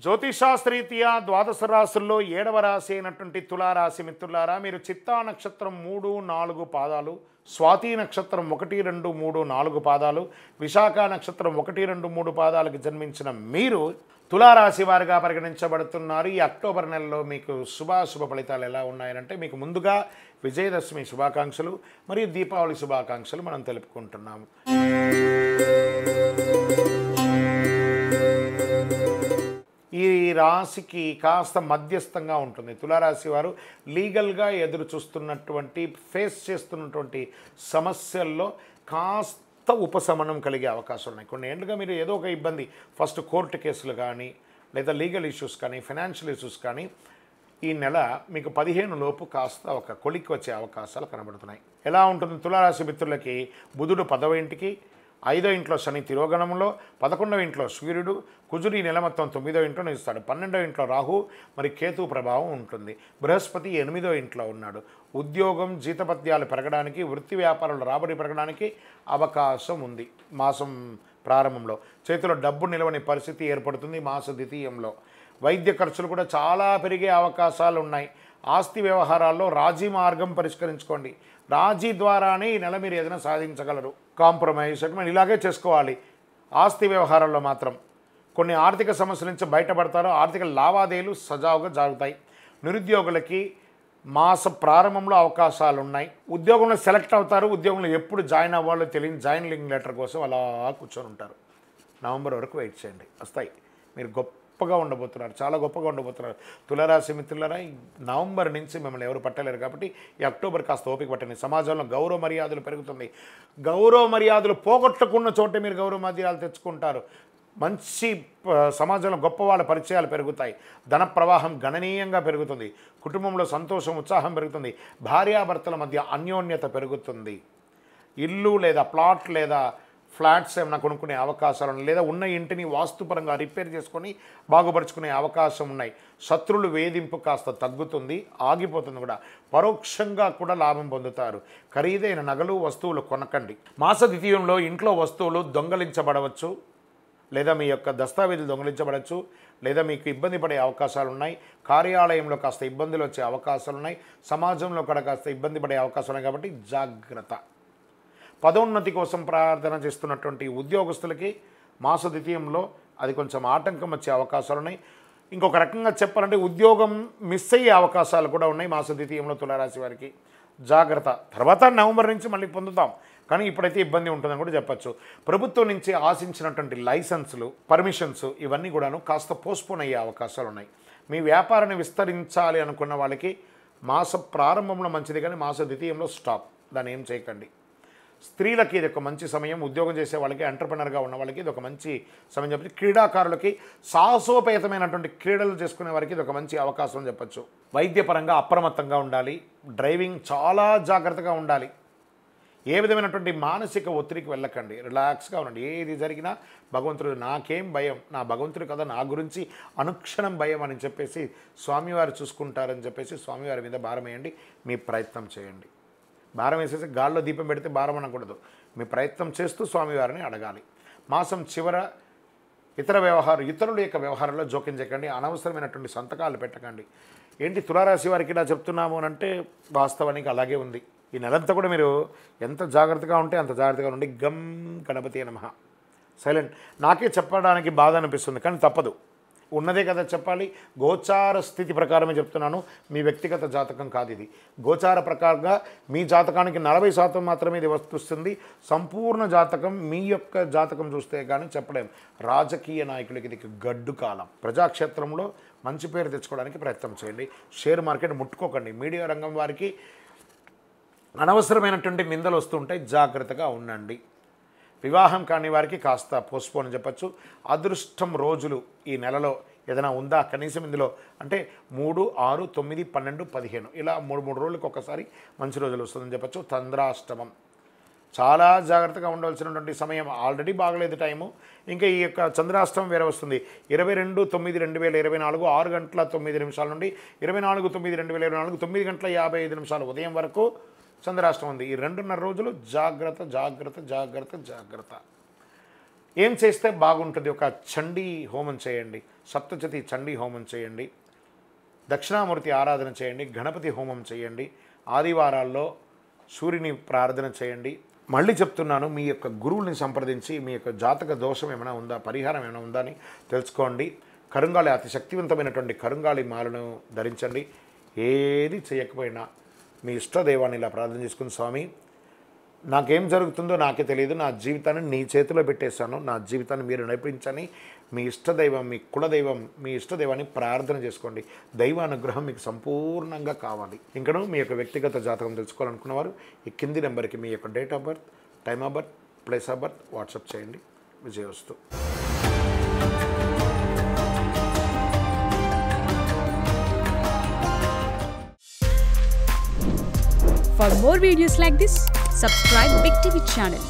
జ్యోతిషాస్త్రీత్యా ద్వాదశ రాశుల్లో 7వ రాశి అయినటువంటి తులారాశి మిత్రులారా, మీరు చిత్తా నక్షత్రం 3, 4 పాదాలు, స్వాతి నక్షత్రం 1, 2, 3, 4 పాదాలు, విశాఖ నక్షత్రం 1, 2, 3 పాదాలకు జన్మించిన మీరు తులారాశి వారిగా పరిగణించబడుతున్నారు. ఈ అక్టోబర్ నెలలో మీకు శుభాశుభ ఫలితాలు ఎలా ఉన్నాయంటే, మీకు ముందుగా విజయదశమి శుభాకాంక్షలు మరియు దీపావళి శుభాకాంక్షలు మనం తెలుపుకుంటున్నాము. ఈ రాశికి కాస్త మధ్యస్థంగా ఉంటుంది. తులారాశి వారు లీగల్గా ఎదురు చూస్తున్నటువంటి ఫేస్ చేస్తున్నటువంటి సమస్యల్లో కాస్త ఉపశమనం కలిగే అవకాశాలు ఉన్నాయి. కొన్ని ఏళ్ళుగా మీరు ఏదో ఒక ఇబ్బంది, ఫస్ట్ కోర్టు కేసులు కానీ లేదా లీగల్ ఇష్యూస్ కానీ ఫైనాన్షియల్ ఇష్యూస్ కానీ ఈ నెల మీకు 15 లోపు కాస్త ఒక కొలిక్కి వచ్చే అవకాశాలు కనబడుతున్నాయి. ఎలా ఉంటుంది తులారాశి మిత్రులకి? బుధుడు 10వ ఇంటికి, 5వ ఇంట్లో శని తిరోగణంలో, 11వ ఇంట్లో సూర్యుడు, కుజుడు ఈ నెల మొత్తం 9వ ఇంట్లో నిలుస్తాడు, 12వ ఇంట్లో రాహు మరి కేతు ప్రభావం ఉంటుంది, బృహస్పతి 8వ ఇంట్లో ఉన్నాడు. ఉద్యోగం జీతపత్యాలు పెరగడానికి, వృత్తి వ్యాపారాలు రాబడి పెరగడానికి అవకాశం ఉంది. మాసం ప్రారంభంలో చేతిలో డబ్బు నిలవని పరిస్థితి ఏర్పడుతుంది. మాస ద్వితీయంలో వైద్య ఖర్చులు కూడా చాలా పెరిగే అవకాశాలు ఉన్నాయి. ఆస్తి వ్యవహారాల్లో రాజీ మార్గం పరిష్కరించుకోండి. రాజీ ద్వారానే ఈ నెల మీరు ఏదైనా సాధించగలరు. కాంప్రమైజ్ ఇలాగే చేసుకోవాలి. ఆస్తి వ్యవహారాల్లో మాత్రం కొన్ని ఆర్థిక సమస్యల నుంచి బయటపడతారు. ఆర్థిక లావాదేవీలు సజావుగా జరుగుతాయి. నిరుద్యోగులకి మాస ప్రారంభంలో అవకాశాలు ఉన్నాయి. ఉద్యోగంలో సెలెక్ట్ అవుతారు. ఉద్యోగంలో ఎప్పుడు జాయిన్ అవ్వాలో తెలియని జాయినింగ్ లెటర్ కోసం అలా కూర్చొని ఉంటారు. నవంబర్ వరకు వెయిట్ చేయండి, వస్తాయి. మీరు గొప్పగా ఉండబోతున్నారు, చాలా గొప్పగా ఉండబోతున్నారు. తులారాశి మిత్రులారా, ఈ నవంబర్ నుంచి మిమ్మల్ని ఎవరు పట్టలేరు కాబట్టి ఈ అక్టోబర్ కాస్త ఓపిక పట్టండి. సమాజంలో గౌరవ మర్యాదలు పెరుగుతుంది. గౌరవ మర్యాదలు పోగొట్టుకున్న చోటే మీరు గౌరవ మర్యాదలు తెచ్చుకుంటారు. మంచి సమాజంలో గొప్ప వాళ్ళ పరిచయాలు పెరుగుతాయి. ధన ప్రవాహం గణనీయంగా పెరుగుతుంది. కుటుంబంలో సంతోషం ఉత్సాహం పెరుగుతుంది. భార్యాభర్తల మధ్య అన్యోన్యత పెరుగుతుంది. ఇల్లు లేదా ప్లాట్ లేదా ఫ్లాట్స్ ఏమైనా కొనుక్కునే అవకాశాలు ఉన్నాయి. లేదా ఉన్న ఇంటిని వాస్తుపరంగా రిపేర్ చేసుకొని బాగుపరుచుకునే అవకాశం ఉన్నాయి. శత్రువులు వేధింపు కాస్త తగ్గుతుంది, ఆగిపోతుంది కూడా. పరోక్షంగా కూడా లాభం పొందుతారు. ఖరీదైన నగలు వస్తువులు కొనకండి. మాస ద్వితీయంలో ఇంట్లో వస్తువులు దొంగలించబడవచ్చు, లేదా మీ యొక్క దస్తావేజులు దొంగలించబడవచ్చు, లేదా మీకు ఇబ్బంది పడే అవకాశాలు ఉన్నాయి. కార్యాలయంలో కాస్త ఇబ్బందులు వచ్చే అవకాశాలు ఉన్నాయి. సమాజంలో కూడా కాస్త ఇబ్బంది పడే అవకాశాలు ఉన్నాయి. కాబట్టి జాగ్రత్త. పదోన్నతి కోసం ప్రార్థన చేస్తున్నటువంటి ఉద్యోగస్తులకి మాస ద్వితీయంలో అది కొంచెం ఆటంకం వచ్చే అవకాశాలు ఉన్నాయి. ఇంకొక రకంగా చెప్పాలంటే ఉద్యోగం మిస్ అయ్యే అవకాశాలు కూడా ఉన్నాయి మాస ద్వితీయంలో తులారాశి వారికి. జాగ్రత్త. తర్వాత నవంబర్ నుంచి మళ్ళీ పొందుతాం, కానీ ఇప్పుడైతే ఇబ్బంది ఉంటుందని కూడా చెప్పచ్చు. ప్రభుత్వం నుంచి ఆశించినటువంటి లైసెన్సులు, పర్మిషన్స్ ఇవన్నీ కూడాను కాస్త పోస్ట్పోన్ అయ్యే అవకాశాలు ఉన్నాయి. మీ వ్యాపారాన్ని విస్తరించాలి అనుకున్న వాళ్ళకి మాస ప్రారంభంలో మంచిది, కానీ మాస ద్వితీయంలో స్టాప్. దాన్ని ఏం చేయకండి. స్త్రీలకి ఇది ఒక మంచి సమయం. ఉద్యోగం చేసే వాళ్ళకి, ఎంటర్ప్రెనర్గా ఉన్న వాళ్ళకి ఇది ఒక మంచి సమయం చెప్పి, క్రీడాకారులకి సాహసోపేతమైనటువంటి క్రీడలు చేసుకునే వారికి ఇది ఒక మంచి అవకాశం చెప్పచ్చు. వైద్యపరంగా అప్రమత్తంగా ఉండాలి. డ్రైవింగ్ చాలా జాగ్రత్తగా ఉండాలి. ఏ విధమైనటువంటి మానసిక ఒత్తిడికి వెళ్ళకండి. రిలాక్స్గా ఉండండి. ఏది జరిగినా భగవంతుడు నాకేం భయం, నా భగవంతుడు కదా నా గురించి అనుక్షణం భయం అని చెప్పేసి స్వామివారు చూసుకుంటారని చెప్పేసి స్వామివారి మీద భారం వేయండి. మీ ప్రయత్నం చేయండి. భారం వేసేసి గాల్లో దీపం పెడితే భారం అనకూడదు. మీ ప్రయత్నం చేస్తూ స్వామివారిని అడగాలి. మాసం చివర ఇతరుల యొక్క వ్యవహారాల్లో జోక్యం చేయకండి. అనవసరమైనటువంటి సంతకాలు పెట్టకండి. ఏంటి తులారాశి వారికి ఇలా చెప్తున్నాము అని అంటే వాస్తవానికి అలాగే ఉంది. ఈ నెలంతా కూడా మీరు ఎంత జాగ్రత్తగా ఉంటే అంత జాగ్రత్తగా ఉండి. గం గణపతి నమః. సైలెంట్. నాకే చెప్పడానికి బాధ అనిపిస్తుంది, కానీ తప్పదు. ఉన్నదే కదా చెప్పాలి. గోచార స్థితి ప్రకారమే చెప్తున్నాను, మీ వ్యక్తిగత జాతకం కాదు ఇది. గోచార ప్రకారంగా మీ జాతకానికి 40% మాత్రమే ఇది వస్తుంది. సంపూర్ణ జాతకం మీ యొక్క జాతకం చూస్తే కానీ చెప్పలేం. రాజకీయ నాయకులకి ఇది గడ్డు కాలం. ప్రజాక్షేత్రంలో మంచి పేరు తెచ్చుకోవడానికి ప్రయత్నం చేయండి. Share market ముట్టుకోకండి. మీడియా రంగం వారికి అనవసరమైనటువంటి నిందలు వస్తుంటాయి, జాగ్రత్తగా ఉండండి. వివాహం కాని వారికి కాస్త పోస్ట్పోన్ అని చెప్పచ్చు. అదృష్టం రోజులు ఈ నెలలో ఏదైనా ఉందా కనీసం ఇందులో అంటే 3, 6, 9, 12, 15 ఇలా 3 రోజులకు ఒకసారి మంచి రోజులు వస్తుందని చెప్పచ్చు. చంద్రాష్టమం చాలా జాగ్రత్తగా ఉండవలసినటువంటి సమయం. ఆల్రెడీ బాగలేదు టైము, ఇంకా ఈ యొక్క చంద్రాష్టమం వేరే వస్తుంది. 22/9/2024 6 గంటల 9 నిమిషాల నుండి 24/9/2024 9 గంటల 55 నిమిషాలు ఉదయం వరకు చంద్రాష్టమం ఉంది. ఈ 2.5 రోజులు జాగ్రత్త జాగ్రత్త జాగ్రత్త జాగ్రత్త. ఏం చేస్తే బాగుంటుంది? ఒక చండీ హోమం చేయండి, సప్తశతి చండీ హోమం చేయండి, దక్షిణామూర్తి ఆరాధన చేయండి, గణపతి హోమం చేయండి, ఆదివారాల్లో సూర్యుని ప్రార్థన చేయండి. మళ్ళీ చెప్తున్నాను, మీ యొక్క గురువుని సంప్రదించి మీ యొక్క జాతక దోషం ఏమైనా ఉందా, పరిహారం ఏమైనా ఉందా అని తెలుసుకోండి. కరుంగాళి, అతి శక్తివంతమైనటువంటి కరుంగాళి మాలను ధరించండి. ఏది చేయకపోయినా మీ ఇష్టదైవాన్ని ఇలా ప్రార్థన చేసుకుని, స్వామి నాకేం జరుగుతుందో నాకే తెలియదు, నా జీవితాన్ని నీ చేతిలో పెట్టేశాను, నా జీవితాన్ని మీరు నడిపించని మీ ఇష్టదైవం, మీ కులదైవం, మీ ఇష్టదైవాన్ని ప్రార్థన చేసుకోండి. దైవానుగ్రహం మీకు సంపూర్ణంగా కావాలి. ఇంకను మీ యొక్క వ్యక్తిగత జాతకం తెలుసుకోవాలనుకున్నవారు ఈ కింది నెంబర్కి మీ యొక్క date of birth, time of birth, place of birth WhatsApp చేయండి. విజయవస్తు. For more videos like this, subscribe Big TV channel.